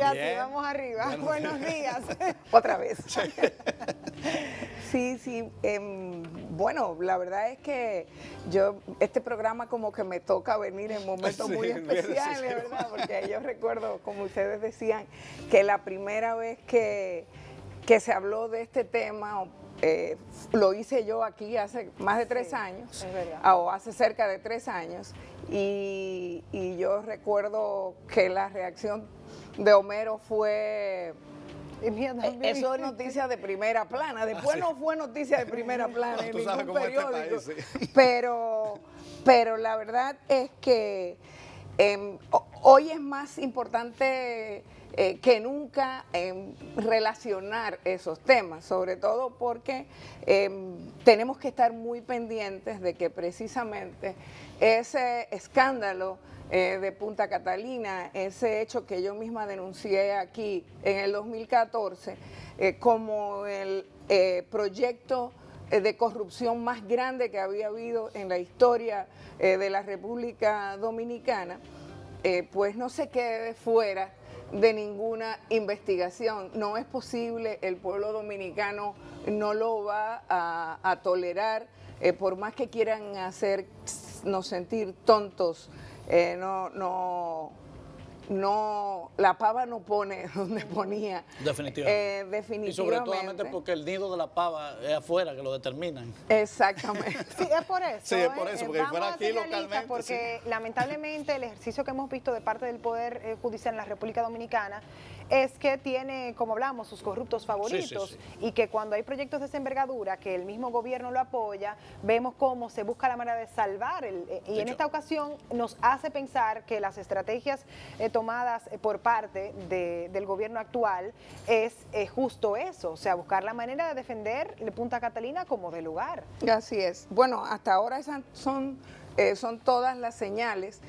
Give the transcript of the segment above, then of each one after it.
Ya sí, vamos arriba. Buenos días. Otra vez. Sí. Bueno, la verdad es que este programa como que me toca venir en momentos muy especiales, ¿verdad? Porque yo recuerdo, como ustedes decían, que la primera vez que se habló de este tema, lo hice yo aquí hace más de 3 años, o hace cerca de 3 años, y yo recuerdo que la reacción de Homero fue... Eso es noticia de primera plana. Después no fue noticia de primera plana en ningún periódico. Pero la verdad es que hoy es más importante que nunca relacionar esos temas, sobre todo porque tenemos que estar muy pendientes de que precisamente ese escándalo de Punta Catalina, ese hecho que yo misma denuncié aquí en el 2014 como el proyecto de corrupción más grande que había habido en la historia de la República Dominicana, pues no se quede fuera de ninguna investigación. No es posible, el pueblo dominicano no lo va a tolerar, por más que quieran hacernos sentir tontos. La pava no pone donde ponía. Definitivamente. Y sobre todo porque el nido de la pava es afuera, que lo determinan. Exactamente. Sí, es por eso. Sí, es por eso, porque vamos fuera aquí localmente. Porque lamentablemente el ejercicio que hemos visto de parte del Poder Judicial en la República Dominicana es que tiene, como hablamos, sus corruptos favoritos, y que cuando hay proyectos de esa envergadura, que el mismo gobierno lo apoya, vemos cómo se busca la manera de salvar. Y en esta ocasión nos hace pensar que las estrategias tomadas por parte del gobierno actual es justo eso, o sea, buscar la manera de defender Punta Catalina como de lugar. Así es. Bueno, hasta ahora esas son todas las señales.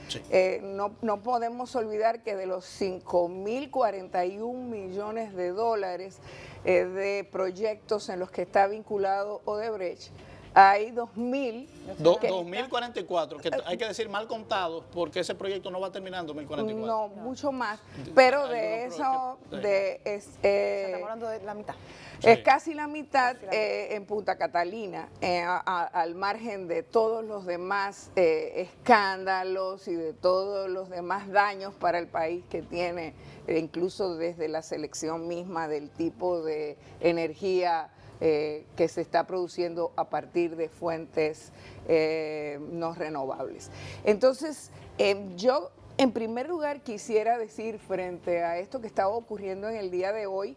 No podemos olvidar que de los 5.041 millones de dólares de proyectos en los que está vinculado Odebrecht, hay 2.044, que hay que decir mal contados, porque ese proyecto no va a terminar en 2044. No, mucho más, pero de eso estamos hablando de la mitad. Es casi la mitad en Punta Catalina, al margen de todos los demás escándalos y de todos los demás daños para el país que tiene, incluso desde la selección misma del tipo de energía que se está produciendo a partir de fuentes no renovables. Entonces, yo en primer lugar quisiera decir, frente a esto que estaba ocurriendo en el día de hoy,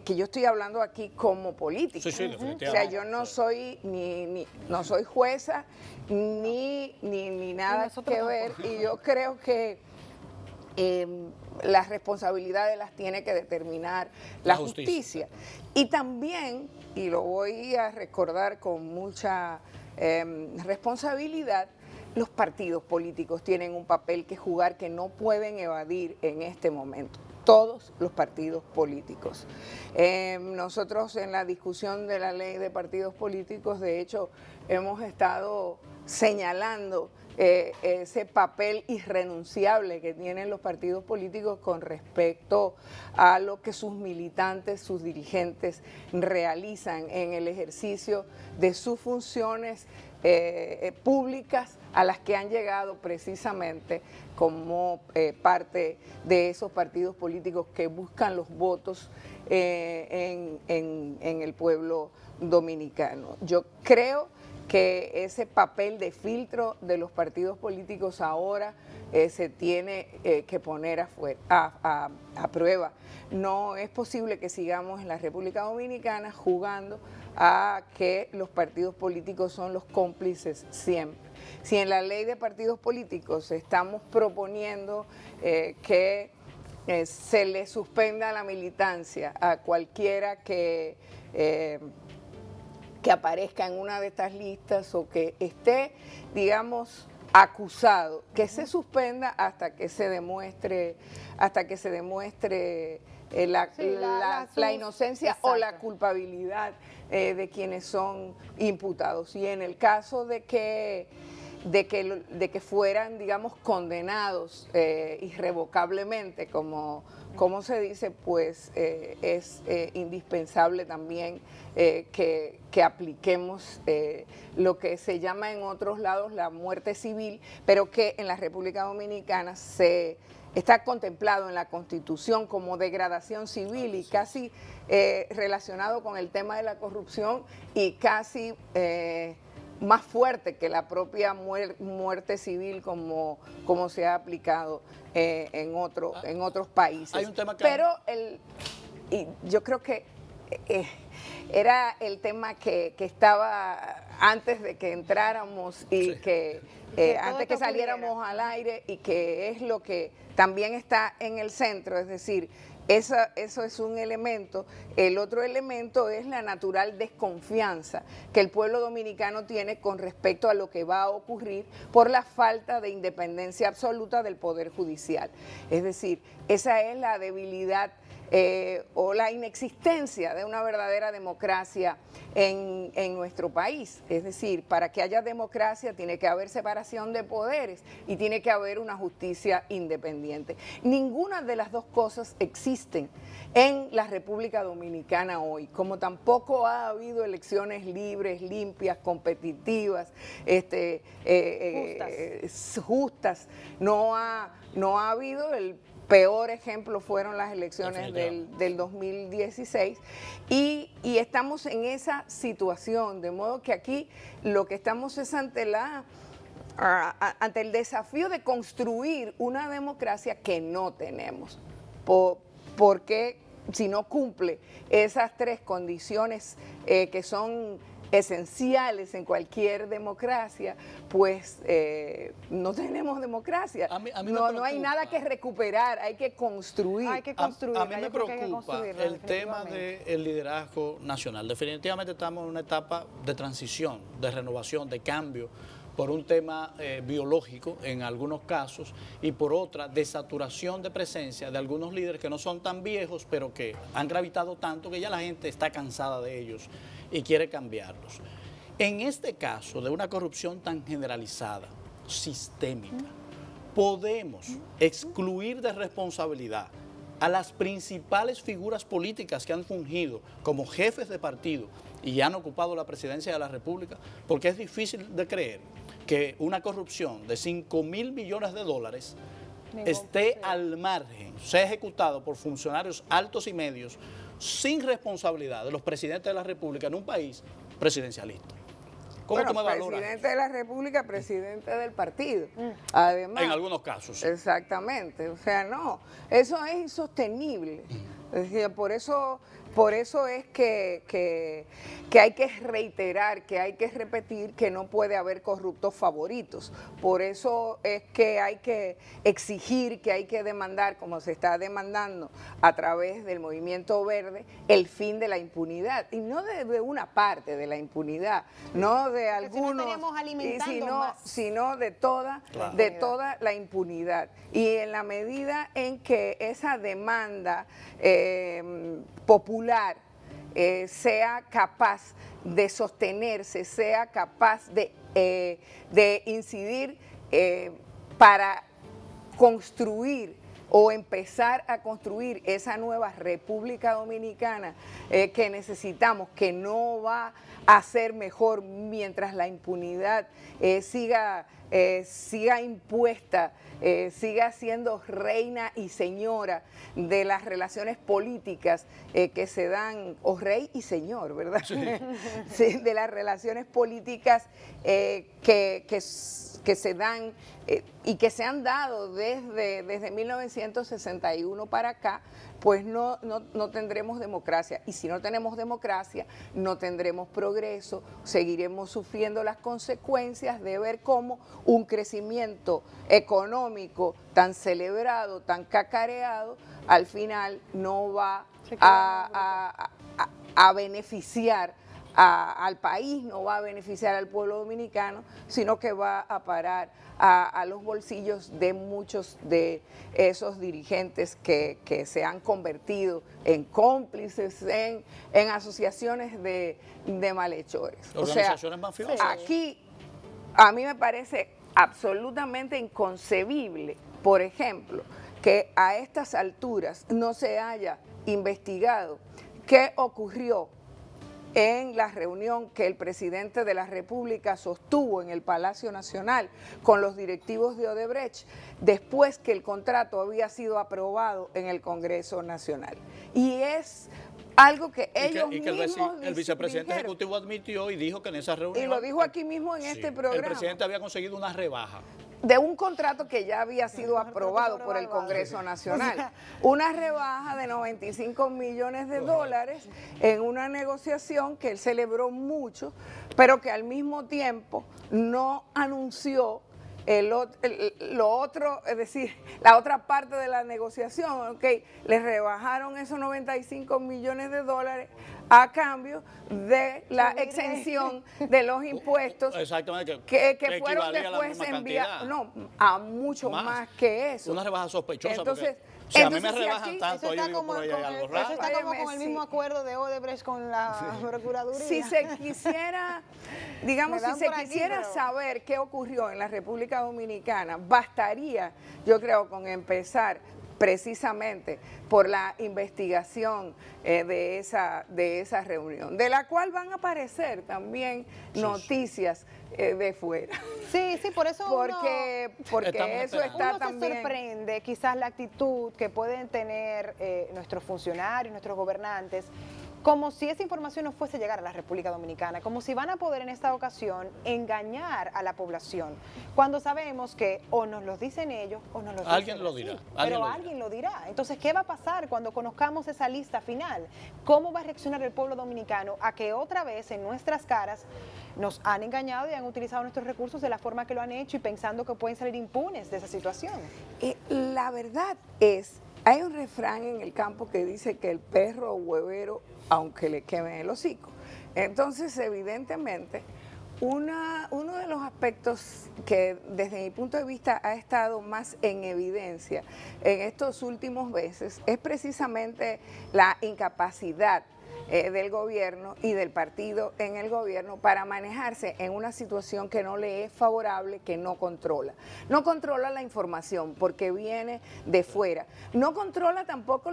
que yo estoy hablando aquí como política. O sea, yo no soy no soy jueza ni nada que ver, y yo creo que las responsabilidades las tiene que determinar la justicia. Y también, y lo voy a recordar con mucha responsabilidad, los partidos políticos tienen un papel que jugar que no pueden evadir en este momento. Todos los partidos políticos. Nosotros en la discusión de la ley de partidos políticos, de hecho, hemos estado señalando ese papel irrenunciable que tienen los partidos políticos con respecto a lo que sus militantes, sus dirigentes realizan en el ejercicio de sus funciones públicas, a las que han llegado precisamente como parte de esos partidos políticos que buscan los votos en el pueblo dominicano. Yo creo que ese papel de filtro de los partidos políticos ahora se tiene que poner a prueba. No es posible que sigamos en la República Dominicana jugando a que los partidos políticos son los cómplices siempre. Si en la ley de partidos políticos estamos proponiendo que se le suspenda la militancia a cualquiera que aparezca en una de estas listas o que esté, digamos, acusado, que se suspenda hasta que se demuestre la inocencia. Exacto. O la culpabilidad de quienes son imputados. Y en el caso de que de que fueran, digamos, condenados irrevocablemente, como se dice, pues es indispensable también que apliquemos lo que se llama en otros lados la muerte civil, pero que en la República Dominicana está contemplado en la Constitución como degradación civil y casi relacionado con el tema de la corrupción y casi más fuerte que la propia muerte civil como se ha aplicado en otros países. Hay un tema que... Pero yo creo que era el tema que estaba antes de que entráramos y sí, que antes que saliéramos al aire, y que es lo que también está en el centro, es decir, eso es un elemento. El otro elemento es la natural desconfianza que el pueblo dominicano tiene con respecto a lo que va a ocurrir por la falta de independencia absoluta del Poder Judicial. Es decir, esa es la debilidad o la inexistencia de una verdadera democracia en nuestro país. Es decir, para que haya democracia tiene que haber separación de poderes y tiene que haber una justicia independiente. Ninguna de las dos cosas existen en la República Dominicana hoy, como tampoco ha habido elecciones libres, limpias, competitivas, justas. No ha habido. El peor ejemplo fueron las elecciones del 2016 y estamos en esa situación, de modo que aquí lo que estamos es ante el desafío de construir una democracia que no tenemos, porque si no cumple esas tres condiciones que son esenciales en cualquier democracia, pues no tenemos democracia. No hay nada que recuperar, hay que construir. Hay que construir. A mí me preocupa el tema del liderazgo nacional. Definitivamente estamos en una etapa de transición, de renovación, de cambio, por un tema biológico en algunos casos y por otra de saturación de presencia de algunos líderes que no son tan viejos, pero que han gravitado tanto que ya la gente está cansada de ellos y quiere cambiarlos. En este caso de una corrupción tan generalizada, sistémica, podemos excluir de responsabilidad a las principales figuras políticas que han fungido como jefes de partido y han ocupado la presidencia de la República, porque es difícil de creer que una corrupción de 5.000 millones de dólares esté al margen, sea ejecutado por funcionarios altos y medios sin responsabilidad de los presidentes de la República en un país presidencialista. ¿Cómo tú me valoras? Presidente de la República, presidente del partido. Además, en algunos casos. Sí. Exactamente. O sea, no, eso es insostenible. Es decir, por eso es que hay que reiterar, que hay que repetir que no puede haber corruptos favoritos. Por eso es que hay que exigir, que hay que demandar, como se está demandando a través del Movimiento Verde, el fin de la impunidad. Y no de una parte de la impunidad, no de algunos, sino de toda la impunidad. Y en la medida en que esa demanda popular sea capaz de sostenerse, sea capaz de incidir para construir o empezar a construir esa nueva República Dominicana que necesitamos, que no va a ser mejor mientras la impunidad siga impuesta, siga siendo reina y señora de las relaciones políticas que se dan, o rey y señor, ¿verdad? Sí. Sí, de las relaciones políticas que se dan y que se han dado desde 1961 para acá, pues no tendremos democracia. Y si no tenemos democracia, no tendremos progreso, seguiremos sufriendo las consecuencias de ver cómo un crecimiento económico tan celebrado, tan cacareado, al final no va a beneficiar al país, no va a beneficiar al pueblo dominicano, sino que va a parar a los bolsillos de muchos de esos dirigentes que se han convertido en cómplices, en asociaciones de malhechores. Organizaciones mafiosas. Aquí a mí me parece absolutamente inconcebible, por ejemplo, que a estas alturas no se haya investigado qué ocurrió en la reunión que el presidente de la República sostuvo en el Palacio Nacional con los directivos de Odebrecht después que el contrato había sido aprobado en el Congreso Nacional. Y es algo que ellos mismos el vicepresidente ejecutivo admitió y dijo que en esa reunión... Y lo dijo aquí mismo en este programa. El presidente había conseguido una rebaja de un contrato que ya había sido aprobado por el Congreso Nacional. Una rebaja de 95 millones de dólares en una negociación que él celebró mucho, pero que al mismo tiempo no anunció lo otro, es decir, la otra parte de la negociación, le rebajaron esos 95 millones de dólares a cambio de la exención de los impuestos que fueron después enviados, a mucho más que eso. Una rebaja sospechosa. Entonces, si a mí me rebajan tanto, yo digo, por ahí hay algo raro. Eso está como con el mismo acuerdo de Odebrecht con la Procuraduría. Si se quisiera, digamos, si se quisiera saber qué ocurrió en la República Dominicana, bastaría, yo creo, con empezar precisamente por la investigación de esa reunión, de la cual van a aparecer también noticias de fuera. Sí, por eso porque eso está también... se sorprende quizás la actitud que pueden tener nuestros funcionarios, nuestros gobernantes, como si esa información no fuese a llegar a la República Dominicana, como si van a poder en esta ocasión engañar a la población, cuando sabemos que o nos lo dicen ellos o nos lo dicen alguien lo dirá. Pero alguien lo dirá. Entonces, ¿qué va a pasar cuando conozcamos esa lista final? ¿Cómo va a reaccionar el pueblo dominicano a que otra vez en nuestras caras nos han engañado y han utilizado nuestros recursos de la forma que lo han hecho y pensando que pueden salir impunes de esa situación? La verdad es, hay un refrán en el campo que dice que el perro huevero, aunque le queme el hocico. Entonces, evidentemente, uno de los aspectos que desde mi punto de vista ha estado más en evidencia en estos últimos meses es precisamente la incapacidad del gobierno y del partido en el gobierno para manejarse en una situación que no le es favorable, que no controla. No controla la información porque viene de fuera. No controla tampoco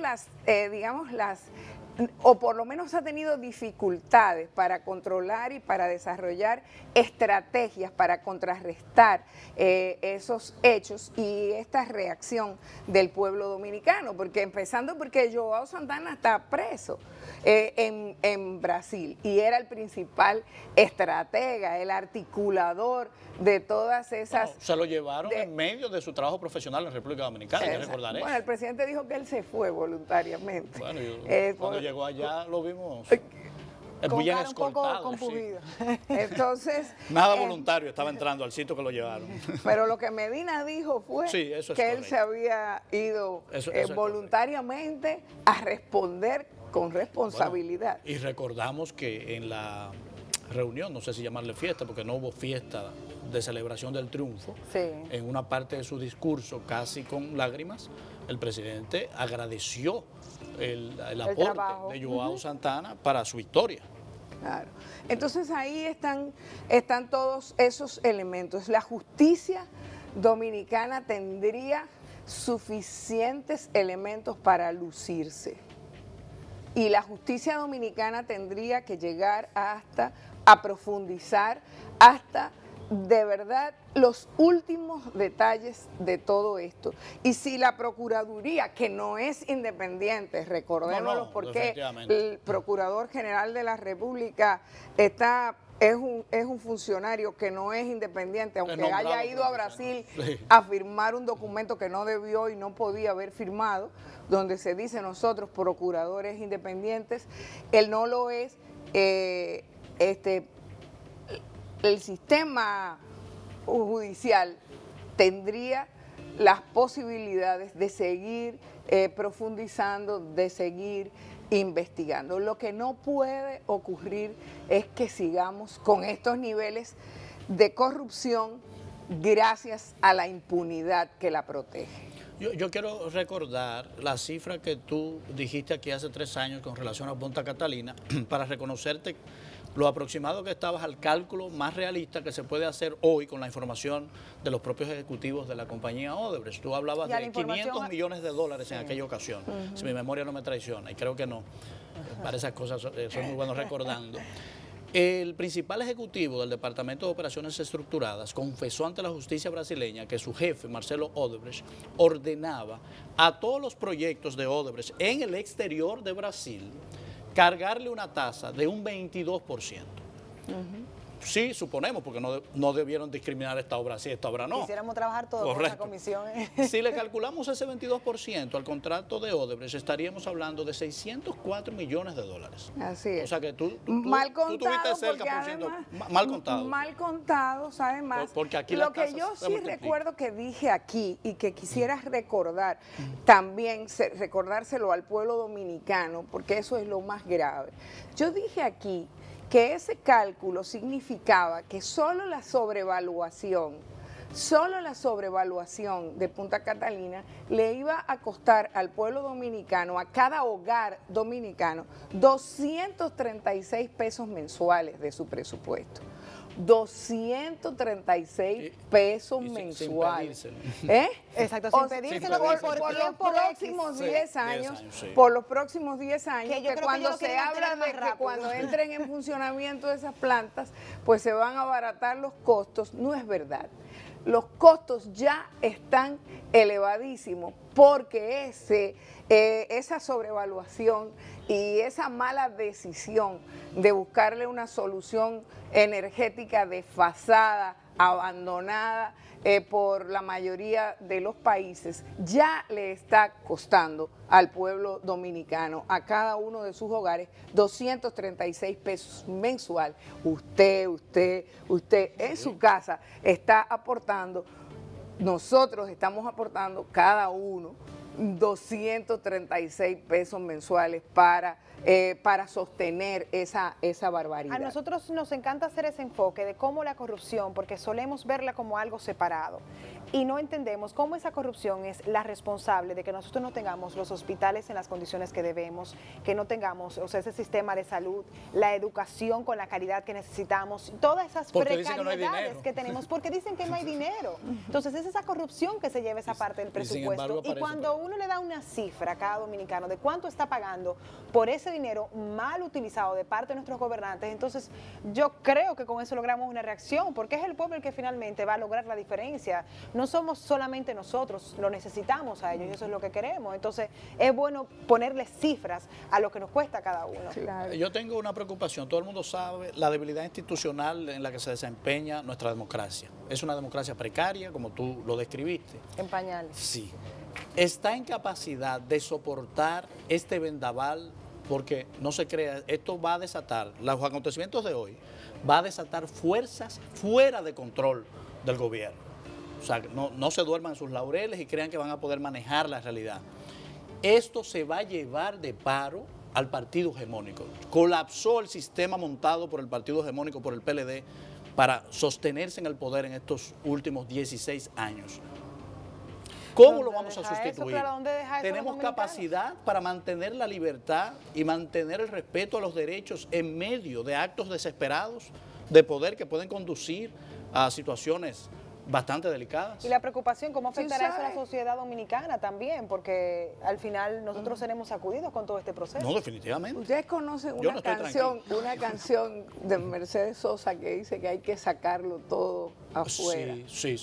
o por lo menos ha tenido dificultades para controlar y para desarrollar estrategias para contrarrestar esos hechos y esta reacción del pueblo dominicano, porque empezando porque Joao Santana está preso en Brasil y era el principal estratega, el articulador de todas esas... se lo llevaron en medio de su trabajo profesional en República Dominicana, hay que recordar eso. Bueno, el presidente dijo que él se fue voluntariamente. Bueno, cuando llegó allá lo vimos muy bien escoltado. Entonces... Nada voluntario, estaba entrando al sitio que lo llevaron. Pero lo que Medina dijo fue que él se había ido voluntariamente a responder con responsabilidad. Bueno, y recordamos que en la reunión, no sé si llamarle fiesta, porque no hubo fiesta de celebración del triunfo, en una parte de su discurso, casi con lágrimas, el presidente agradeció el aporte de Joao Santana para su victoria. Claro. Entonces ahí están todos esos elementos. La justicia dominicana tendría suficientes elementos para lucirse. Y la justicia dominicana tendría que llegar a profundizar hasta de verdad los últimos detalles de todo esto. Y si la Procuraduría, que no es independiente, recordémoslo porque el Procurador General de la República es un funcionario que no es independiente, aunque haya ido a Brasil a firmar un documento que no debió y no podía haber firmado, donde se dice nosotros procuradores independientes, él no lo es. El sistema judicial tendría las posibilidades de seguir profundizando, de seguir investigando. Lo que no puede ocurrir es que sigamos con estos niveles de corrupción gracias a la impunidad que la protege. Yo quiero recordar la cifra que tú dijiste aquí hace 3 años con relación a Punta Catalina para reconocerte lo aproximado que estabas al cálculo más realista que se puede hacer hoy con la información de los propios ejecutivos de la compañía Odebrecht. Tú hablabas de 500 millones de dólares en aquella ocasión, si mi memoria no me traiciona, y creo que no. Para esas cosas soy muy bueno recordando. El principal ejecutivo del Departamento de Operaciones Estructuradas confesó ante la justicia brasileña que su jefe, Marcelo Odebrecht, ordenaba a todos los proyectos de Odebrecht en el exterior de Brasil cargarle una tasa de un 22%. Sí, suponemos, porque no debieron discriminar esta obra sí, esta obra no. Quisiéramos trabajar todos con esa comisión. Si le calculamos ese 22% al contrato de Odebrecht, estaríamos hablando de 604 millones de dólares. Así es. O sea que tú mal contado, tuviste cerca por ciento, mal contado. Mal contados, además. Porque aquí lo que yo sí recuerdo que dije aquí y que quisiera recordar, también recordárselo al pueblo dominicano, porque eso es lo más grave. Yo dije aquí que ese cálculo significaba que solo la sobrevaluación de Punta Catalina le iba a costar al pueblo dominicano, a cada hogar dominicano, 236 pesos mensuales de su presupuesto. 236 pesos mensuales. Exacto, sin pedírselo por los próximos 10 años, por los próximos 10 años, que cuando se habla de que cuando entren en funcionamiento de esas plantas, pues se van a abaratar los costos, no es verdad. Los costos ya están elevadísimos porque esa sobrevaluación y esa mala decisión de buscarle una solución energética desfasada, abandonada por la mayoría de los países, ya le está costando al pueblo dominicano, a cada uno de sus hogares, 236 pesos mensual. Usted en su casa está aportando, nosotros estamos aportando cada uno 236 pesos mensuales para sostener esa barbaridad. A nosotros nos encanta hacer ese enfoque de cómo la corrupción, porque solemos verla como algo separado y no entendemos cómo esa corrupción es la responsable de que nosotros no tengamos los hospitales en las condiciones que debemos, que no tengamos, o sea, ese sistema de salud, la educación con la calidad que necesitamos, todas esas precariedades que tenemos, porque dicen que no hay dinero. Entonces es esa corrupción que se lleva esa parte del presupuesto. Y cuando uno le da una cifra a cada dominicano de cuánto está pagando por ese dinero mal utilizado de parte de nuestros gobernantes, entonces yo creo que con eso logramos una reacción, porque es el pueblo el que finalmente va a lograr la diferencia. No somos solamente nosotros, lo necesitamos a ellos y eso es lo que queremos. Entonces es bueno ponerle cifras a lo que nos cuesta a cada uno. Claro. Yo tengo una preocupación, todo el mundo sabe la debilidad institucional en la que se desempeña nuestra democracia. Es una democracia precaria, como tú lo describiste. En pañales. Sí. Está en capacidad de soportar este vendaval, porque no se crea, esto va a desatar, los acontecimientos de hoy, va a desatar fuerzas fuera de control del gobierno. O sea, no se duerman sus laureles y crean que van a poder manejar la realidad. Esto se va a llevar de paro al partido hegemónico. Colapsó el sistema montado por el partido hegemónico, por el PLD, para sostenerse en el poder en estos últimos 16 años. ¿Cómo lo vamos a sustituir? ¿Tenemos capacidad para mantener la libertad y mantener el respeto a los derechos en medio de actos desesperados de poder que pueden conducir a situaciones bastante delicadas? Y la preocupación, ¿cómo afectará eso a la sociedad dominicana también? Porque al final nosotros seremos sacudidos con todo este proceso. No, definitivamente. Ustedes conocen una canción de Mercedes Sosa que dice que hay que sacarlo todo afuera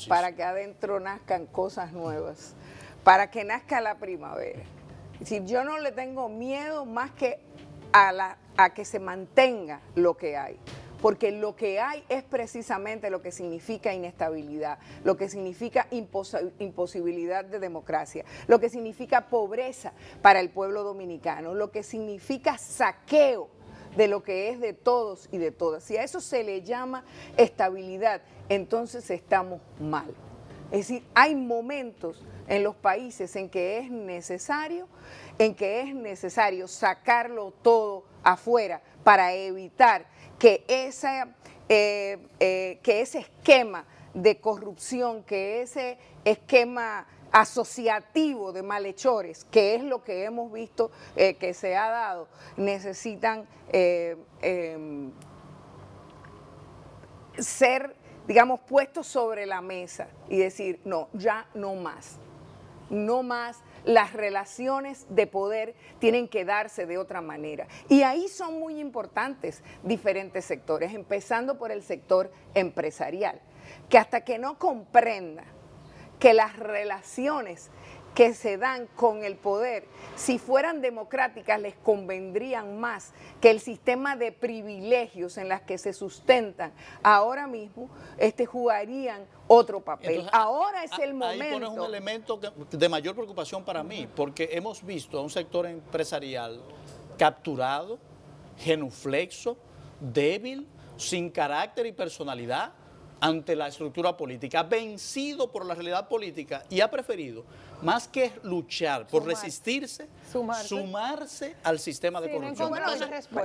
para que adentro nazcan cosas nuevas, para que nazca la primavera. Es decir, yo no le tengo miedo más que a que se mantenga lo que hay. Porque lo que hay es precisamente lo que significa inestabilidad, lo que significa imposibilidad de democracia, lo que significa pobreza para el pueblo dominicano, lo que significa saqueo de lo que es de todos y de todas. Si a eso se le llama estabilidad, entonces estamos mal. Es decir, hay momentos en los países en que es necesario sacarlo todo afuera para evitar que ese esquema de corrupción, que ese esquema asociativo de malhechores, que es lo que hemos visto que se ha dado, necesitan ser, digamos, puestos sobre la mesa y decir, no, ya no más. No más, las relaciones de poder tienen que darse de otra manera. Y ahí son muy importantes diferentes sectores, empezando por el sector empresarial, que hasta que no comprenda que las relaciones que se dan con el poder, si fueran democráticas, les convendrían más que el sistema de privilegios en las que se sustentan ahora mismo, jugarían otro papel. Entonces, ahora es el momento. Ahí pones un elemento de mayor preocupación para mí, porque hemos visto a un sector empresarial capturado, genuflexo, débil, sin carácter y personalidad ante la estructura política, vencido por la realidad política y ha preferido, más que luchar por resistirse, sumarse al sistema de corrupción. Bueno,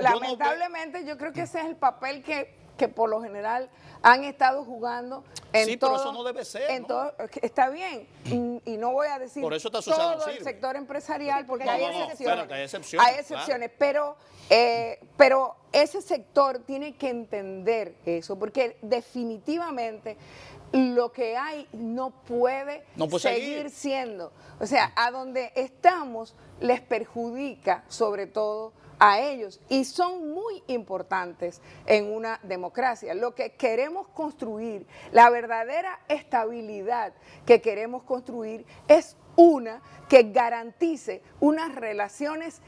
lamentablemente yo creo que ese es el papel que por lo general han estado jugando en sí, todo, pero eso no debe ser, ¿no? Todo, está bien, y no voy a decir por eso todo el sector empresarial, porque hay excepciones. Espérate, hay excepciones. Hay excepciones, claro. Pero ese sector tiene que entender eso, porque definitivamente lo que hay no puede seguir siendo. O sea, a donde estamos les perjudica sobre todo a ellos y son muy importantes en una democracia. Lo que queremos construir, la verdadera estabilidad que queremos construir es una que garantice unas relaciones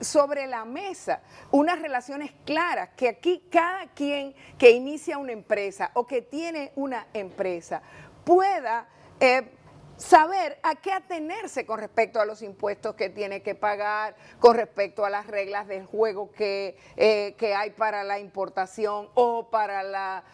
sobre la mesa, unas relaciones claras, que aquí cada quien que inicia una empresa o que tiene una empresa pueda saber a qué atenerse con respecto a los impuestos que tiene que pagar, con respecto a las reglas del juego que hay para la importación o para la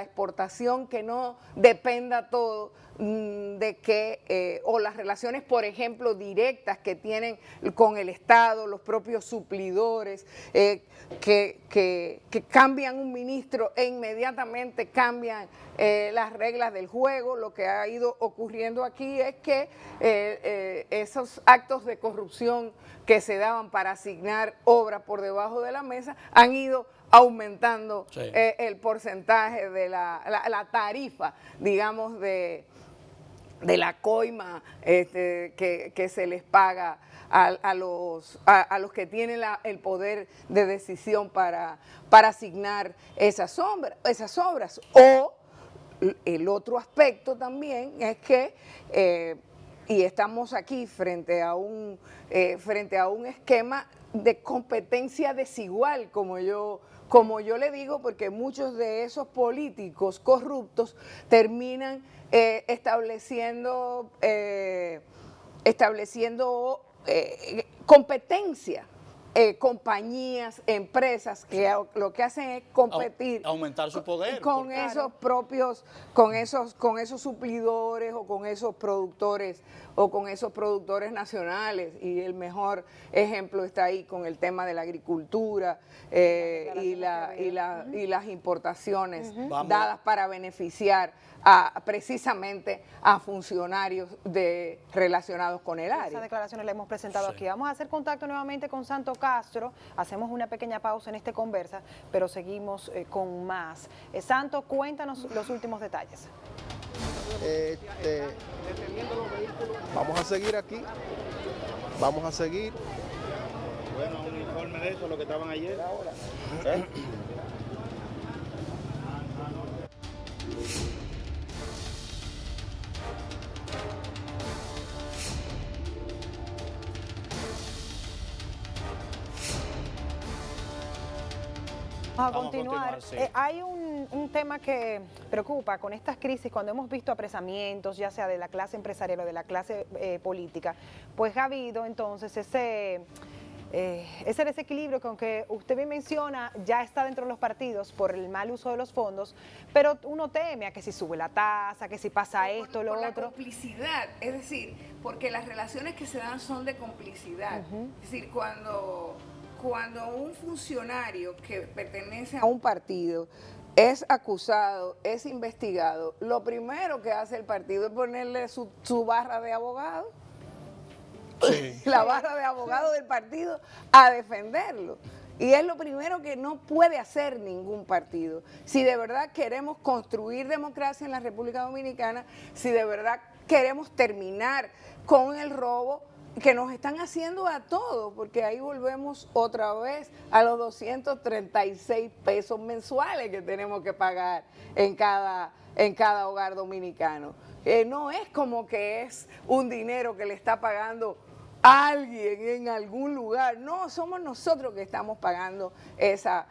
exportación, que no dependa todo de que, o las relaciones, por ejemplo, directas que tienen con el Estado, los propios suplidores, que cambian un ministro e inmediatamente cambian las reglas del juego. Lo que ha ido ocurriendo aquí es que esos actos de corrupción que se daban para asignar obras por debajo de la mesa han ido aumentando el porcentaje de la tarifa, digamos, de la coima que se les paga a los que tienen el poder de decisión para asignar esas obras. O el otro aspecto también es que, y estamos aquí frente a un esquema de competencia desigual, como yo le digo, porque muchos de esos políticos corruptos terminan estableciendo competencia, compañías, empresas que lo que hacen es competir, aumentar su poder con esos suplidores o con esos productores nacionales, y el mejor ejemplo está ahí con el tema de la agricultura y las importaciones dadas para beneficiar precisamente a funcionarios relacionados con el área. Esas declaraciones las hemos presentado aquí. Vamos a hacer contacto nuevamente con Santo Castro, hacemos una pequeña pausa en esta conversa, pero seguimos con más. Santo, cuéntanos los últimos detalles. Vamos a seguir aquí, vamos a seguir. Bueno, un informe de eso, lo que estaban ayer. Vamos a continuar. Sí. Hay un tema que preocupa con estas crisis, cuando hemos visto apresamientos, ya sea de la clase empresarial o de la clase política, pues ha habido entonces ese desequilibrio que, aunque usted bien menciona, ya está dentro de los partidos por el mal uso de los fondos, pero uno teme a que si sube la tasa, que si pasa esto, lo otro. La complicidad, es decir, porque las relaciones que se dan son de complicidad. Es decir, cuando un funcionario que pertenece a un partido es acusado, es investigado, lo primero que hace el partido es ponerle su barra de abogado. Sí. La barra de abogado del partido a defenderlo. Y es lo primero que no puede hacer ningún partido. Si de verdad queremos construir democracia en la República Dominicana, si de verdad queremos terminar con el robo que nos están haciendo a todos, porque ahí volvemos otra vez a los 236 pesos mensuales que tenemos que pagar en cada hogar dominicano. No es como que es un dinero que le está pagando alguien en algún lugar. No, somos nosotros que estamos pagando esa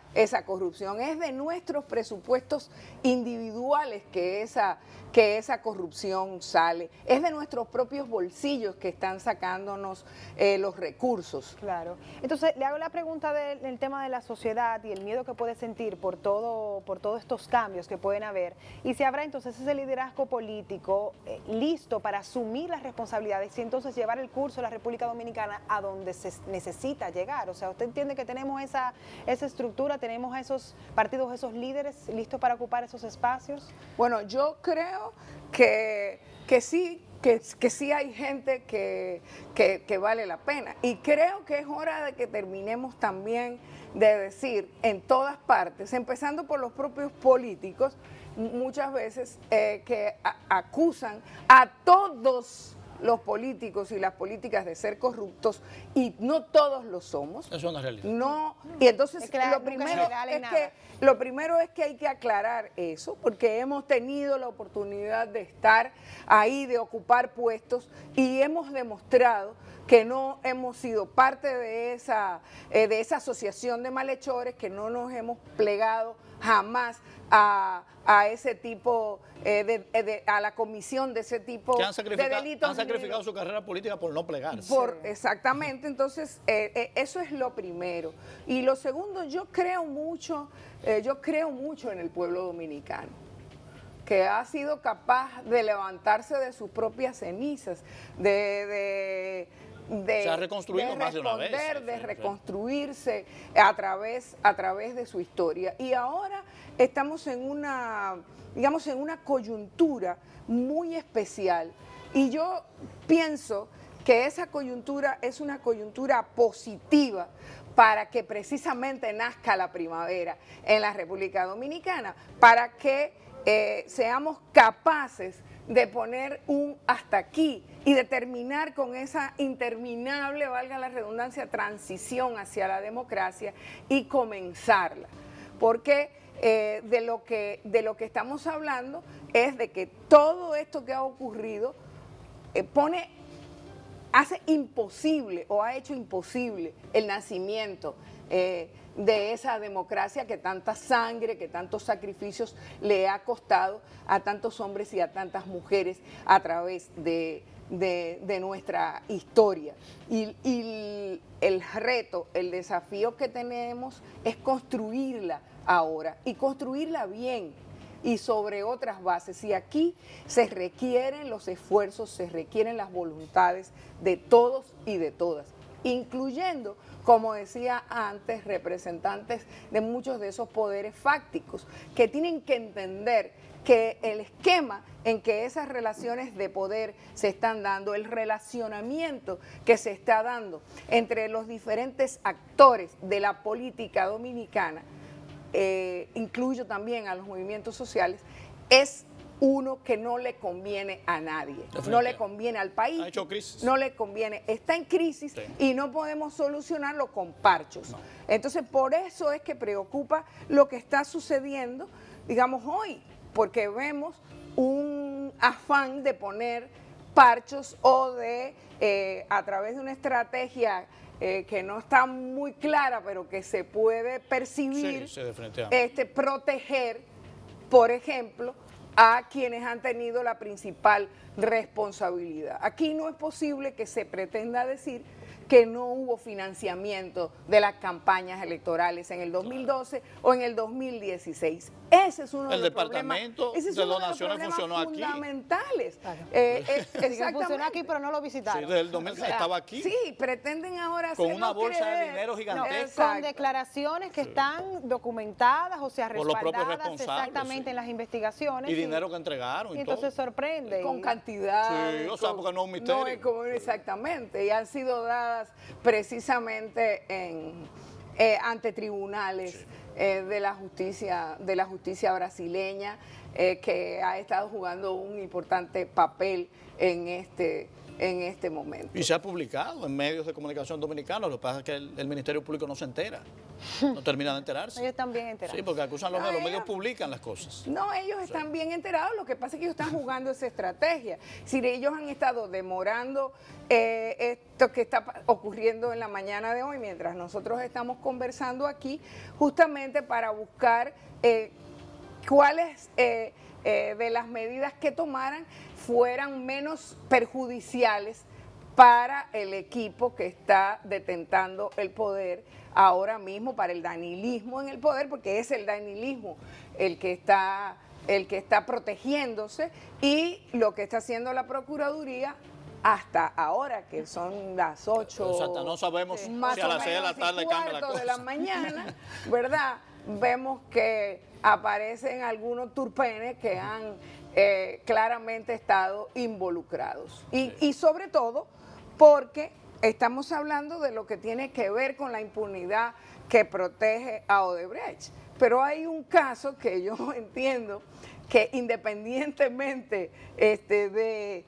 corrupción. Es de nuestros presupuestos individuales que esa corrupción sale. Es de nuestros propios bolsillos que están sacándonos los recursos. Claro. Entonces, le hago la pregunta del tema de la sociedad y el miedo que puede sentir por todos estos cambios que pueden haber. Y si habrá entonces ese liderazgo político listo para asumir las responsabilidades y entonces llevar el curso de la República Dominicana a donde se necesita llegar. O sea, ¿usted entiende que tenemos esa estructura, tenemos a esos partidos, esos líderes listos para ocupar esos espacios? Bueno, yo creo que sí, que sí hay gente que vale la pena. Y creo que es hora de que terminemos también de decir en todas partes, empezando por los propios políticos, muchas veces que acusan a todos los políticos y las políticas de ser corruptos, y no todos lo somos. Eso es una realidad. No, y entonces es claro, lo primero es que hay que aclarar eso, porque hemos tenido la oportunidad de estar ahí, de ocupar puestos, y hemos demostrado que no hemos sido parte de esa asociación de malhechores, que no nos hemos plegado jamás a ese tipo a la comisión de ese tipo de delitos. Han sacrificado su carrera política por no plegarse. Exactamente, entonces eso es lo primero. Y lo segundo, yo creo mucho en el pueblo dominicano, que ha sido capaz de levantarse de sus propias cenizas, de se ha reconstruido más de una vez. De reconstruirse a través de su historia. Y ahora estamos en una coyuntura muy especial. Y yo pienso que esa coyuntura es una coyuntura positiva para que precisamente nazca la primavera en la República Dominicana, para que seamos capaces de poner un hasta aquí y de terminar con esa interminable, valga la redundancia, transición hacia la democracia y comenzarla. Porque de lo que estamos hablando es de que todo esto que ha ocurrido hace imposible o ha hecho imposible el nacimiento de esa democracia que tanta sangre, que tantos sacrificios le ha costado a tantos hombres y a tantas mujeres a través de nuestra historia. Y el reto, el desafío que tenemos es construirla ahora y construirla bien y sobre otras bases. Y aquí se requieren los esfuerzos, se requieren las voluntades de todos y de todas, incluyendo, como decía antes, representantes de muchos de esos poderes fácticos, que tienen que entender que el esquema en que esas relaciones de poder se están dando, el relacionamiento que se está dando entre los diferentes actores de la política dominicana, incluyo también a los movimientos sociales, es uno que no le conviene a nadie, no le conviene al país, ha hecho crisis. No le conviene, está en crisis, sí, y no podemos solucionarlo con parchos. No. Entonces, por eso es que preocupa lo que está sucediendo, digamos, hoy, porque vemos un afán de poner parchos o de, a través de una estrategia que no está muy clara, pero que se puede percibir, sí, proteger, por ejemplo, a quienes han tenido la principal responsabilidad. Aquí no es posible que se pretenda decir que no hubo financiamiento de las campañas electorales en el 2012 o en el 2016. Ese es uno de los problemas. El departamento de donaciones funcionó aquí. Fundamentales. Claro. Funcionó aquí, pero no lo visitaron. Sí, desde el 2000 estaba aquí. Sí, pretenden ahora con una bolsa de dinero gigantesca. No, con declaraciones que están documentadas, o sea, respaldadas exactamente en las investigaciones. Y dinero que entregaron. Y entonces todo. Sorprende. Con cantidad. Sí, o sea, porque no es un misterio. No es como exactamente. Y han sido dadas precisamente ante tribunales de la justicia brasileña, que ha estado jugando un importante papel en este momento. Y se ha publicado en medios de comunicación dominicanos, lo que pasa es que el Ministerio Público no se entera, no termina de enterarse. Ellos están bien enterados. Sí, porque acusan los medios publican las cosas. No, ellos están bien enterados, lo que pasa es que ellos están jugando esa estrategia. Si ellos han estado demorando esto que está ocurriendo en la mañana de hoy, mientras nosotros estamos conversando aquí, justamente para buscar cuáles de las medidas que tomaran fueran menos perjudiciales para el equipo que está detentando el poder ahora mismo, para el danilismo en el poder, porque es el danilismo el que está protegiéndose, y lo que está haciendo la Procuraduría hasta ahora, que son las 8, exacto, no sabemos si a las 6 de la tarde cambia la cosa. De la mañana, ¿verdad? Vemos que aparecen algunos turpenes que han claramente estado involucrados. Y sobre todo porque estamos hablando de lo que tiene que ver con la impunidad que protege a Odebrecht. Pero hay un caso que yo entiendo que independientemente de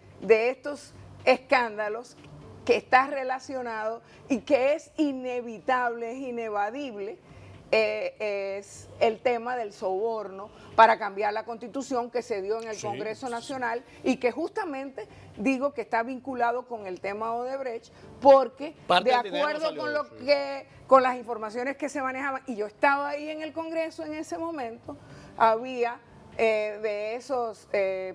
estos escándalos, que está relacionado y que es inevitable, es inevadible, es el tema del soborno para cambiar la Constitución que se dio en el Congreso Nacional, y que justamente digo que está vinculado con el tema Odebrecht, porque de acuerdo con las informaciones que se manejaban, y yo estaba ahí en el Congreso en ese momento, había de esos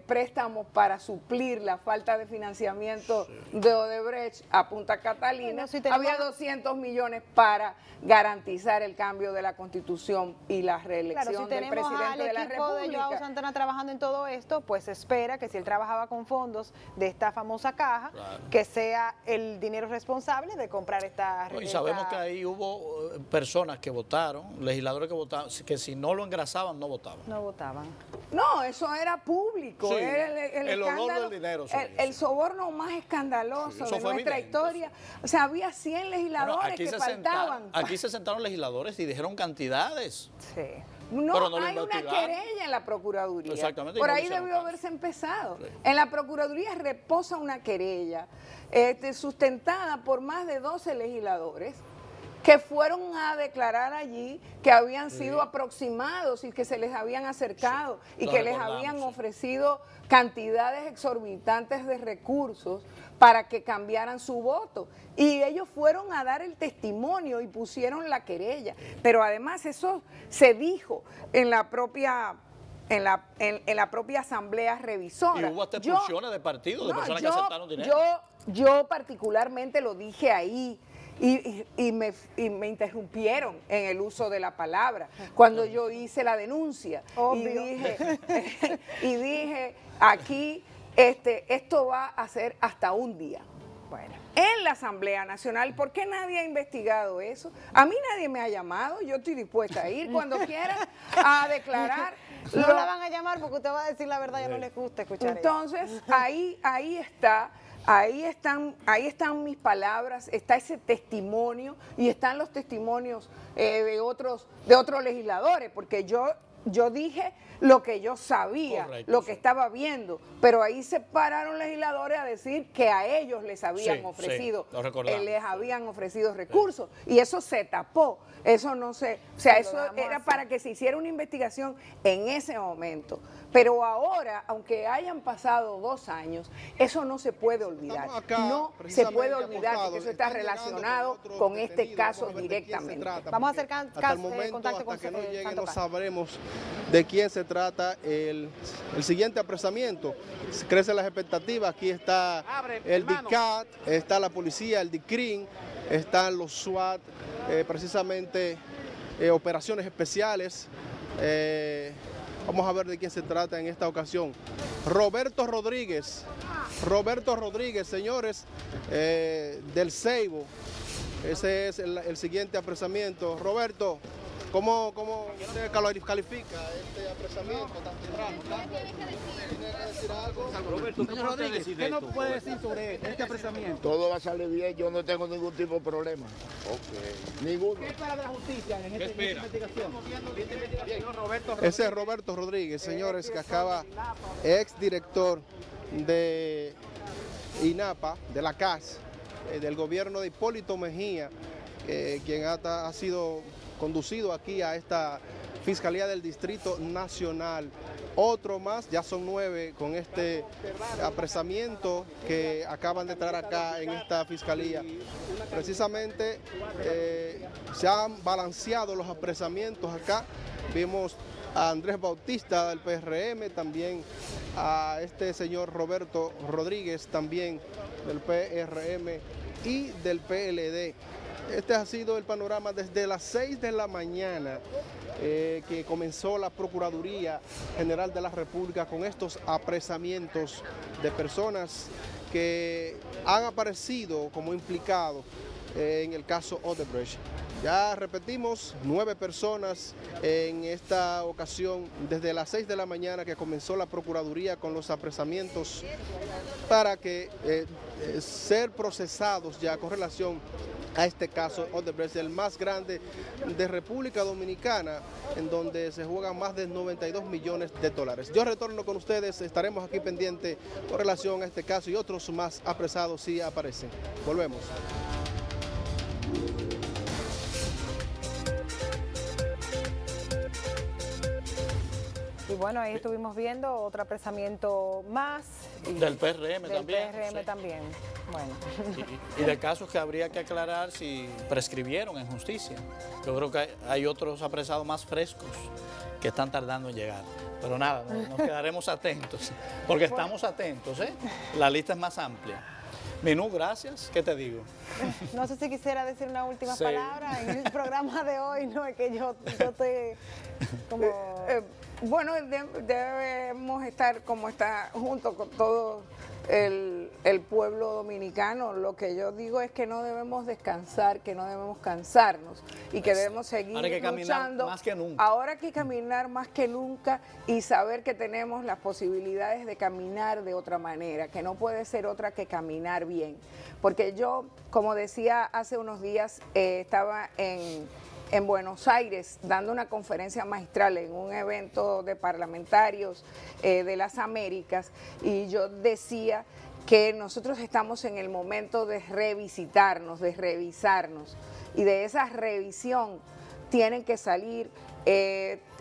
préstamos para suplir la falta de financiamiento de Odebrecht a Punta Catalina, había 200 millones para garantizar el cambio de la Constitución y la reelección del presidente de la República. Claro, si tenemos al equipo de Joao Santana trabajando en todo esto, pues espera que si él trabajaba con fondos de esta famosa caja, que sea el dinero responsable de comprar esta... Y sabemos que ahí hubo personas que votaron, legisladores que votaron, que si no lo engrasaban, no votaban. No votaban. No, eso era público, sí, era el olor del dinero. El soborno más escandaloso de nuestra historia. O sea, había 100 legisladores que faltaban. Aquí se sentaron legisladores y dijeron cantidades. Sí. No, hay una querella en la Procuraduría. Exactamente. Por ahí debió haberse empezado. Sí. En la Procuraduría reposa una querella sustentada por más de 12 legisladores que fueron a declarar allí que habían sido aproximados y que se les habían acercado y que les habían ofrecido cantidades exorbitantes de recursos para que cambiaran su voto. Y ellos fueron a dar el testimonio y pusieron la querella. Pero además eso se dijo en la propia... En la propia asamblea revisora. Y hubo hasta expulsiones de partidos, de personas que aceptaron dinero. Yo particularmente lo dije ahí. Y me interrumpieron en el uso de la palabra cuando yo hice la denuncia. Y dije aquí esto va a ser hasta un día. Bueno, en la Asamblea Nacional, ¿por qué nadie ha investigado eso? A mí nadie me ha llamado, yo estoy dispuesta a ir cuando quieran a declarar. No la van a llamar porque usted va a decir la verdad, ya no les gusta escuchar. Entonces, ahí está. Ahí están mis palabras, está ese testimonio y están los testimonios de otros legisladores, porque yo dije lo que yo sabía, correcto, lo que estaba viendo, pero ahí se pararon legisladores a decir que a ellos les habían ofrecido, les habían ofrecido recursos, y eso se tapó, eso no se, o sea, eso era para que se hiciera una investigación en ese momento, pero ahora, aunque hayan pasado 2 años, eso no se puede olvidar, no se puede olvidar porque eso está relacionado con este caso directamente. Vamos a hacer contacto con hasta que no llegue, no sabremos de quién se trata el siguiente apresamiento. Crecen las expectativas, aquí está el DICAT, está la policía, el DICRIN, están los SWAT, precisamente operaciones especiales. Vamos a ver de quién se trata en esta ocasión. Roberto Rodríguez, señores, del Ceibo. Ese es el siguiente apresamiento. Roberto, ¿Cómo usted califica este apresamiento tan temprano? ¿Tiene que decir algo? Roberto, señor Rodríguez, ¿qué nos puede decir sobre este apresamiento? Todo va a salir bien, yo no tengo ningún tipo de problema. Ninguno. ¿Qué espera de la justicia en esta investigación? Ese es Roberto Rodríguez, señores, que acaba, exdirector de INAPA, de la CAS, del gobierno de Hipólito Mejía, quien ha sido conducido aquí a esta Fiscalía del Distrito Nacional. Otro más, ya son 9 con este apresamiento que acaban de entrar acá en esta Fiscalía. Precisamente se han balanceado los apresamientos acá. Vimos a Andrés Bautista del PRM, también a este señor Roberto Rodríguez, también del PRM y del PLD. Este ha sido el panorama desde las 6 de la mañana que comenzó la Procuraduría General de la República con estos apresamientos de personas que han aparecido como implicados en el caso Odebrecht. Ya repetimos, 9 personas en esta ocasión desde las 6 de la mañana que comenzó la Procuraduría con los apresamientos para que ser procesados ya con relación a este caso Odebrecht, el más grande de República Dominicana, en donde se juegan más de 92 millones de dólares. Yo retorno con ustedes, estaremos aquí pendientes con relación a este caso y otros más apresados si aparecen. Volvemos. Y bueno, ahí estuvimos viendo otro apresamiento más. Del PRM también. Del PRM sí. también. Bueno. Y de casos que habría que aclarar si prescribieron en justicia. Yo creo que hay otros apresados más frescos que están tardando en llegar. Pero nada, nos quedaremos atentos, porque estamos atentos, ¿eh? La lista es más amplia. Minú, gracias. ¿Qué te digo? No sé si quisiera decir una última palabra en el programa de hoy, no es que yo estoy como... Bueno, debemos estar como está junto con todo el pueblo dominicano. Lo que yo digo es que no debemos descansar, que no debemos cansarnos y que debemos seguir luchando. Más que nunca. Ahora hay que caminar más que nunca y saber que tenemos las posibilidades de caminar de otra manera, que no puede ser otra que caminar bien. Porque yo, como decía hace unos días, estaba en Buenos Aires dando una conferencia magistral en un evento de parlamentarios de las Américas, y yo decía que nosotros estamos en el momento de revisitarnos, de revisarnos, y de esa revisión tienen que salir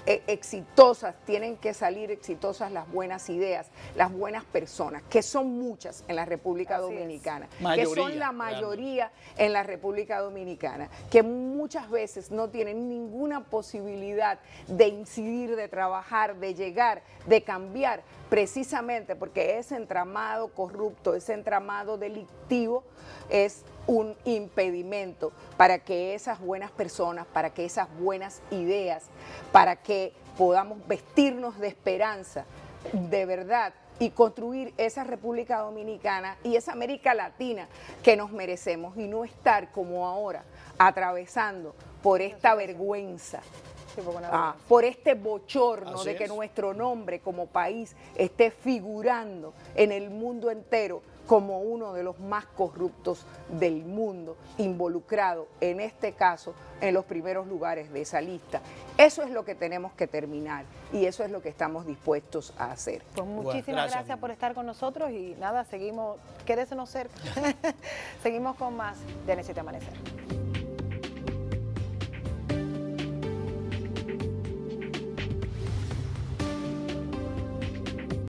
exitosas, tienen que salir exitosas las buenas ideas, las buenas personas, que son muchas en la República Dominicana, que son la mayoría en la República Dominicana, que muchas veces no tienen ninguna posibilidad de incidir, de trabajar, de llegar, de cambiar, precisamente porque ese entramado corrupto, ese entramado delictivo es un impedimento para que esas buenas personas, para que esas buenas ideas, para que podamos vestirnos de esperanza, de verdad, y construir esa República Dominicana y esa América Latina que nos merecemos, y no estar como ahora atravesando por esta vergüenza. Por este bochorno de que nuestro nombre como país esté figurando en el mundo entero como uno de los más corruptos del mundo, involucrado en este caso en los primeros lugares de esa lista. Eso es lo que tenemos que terminar y eso es lo que estamos dispuestos a hacer. Pues muchísimas gracias por estar con nosotros y nada, seguimos, quédesenos cerca. Seguimos con más de Necesita Amanecer.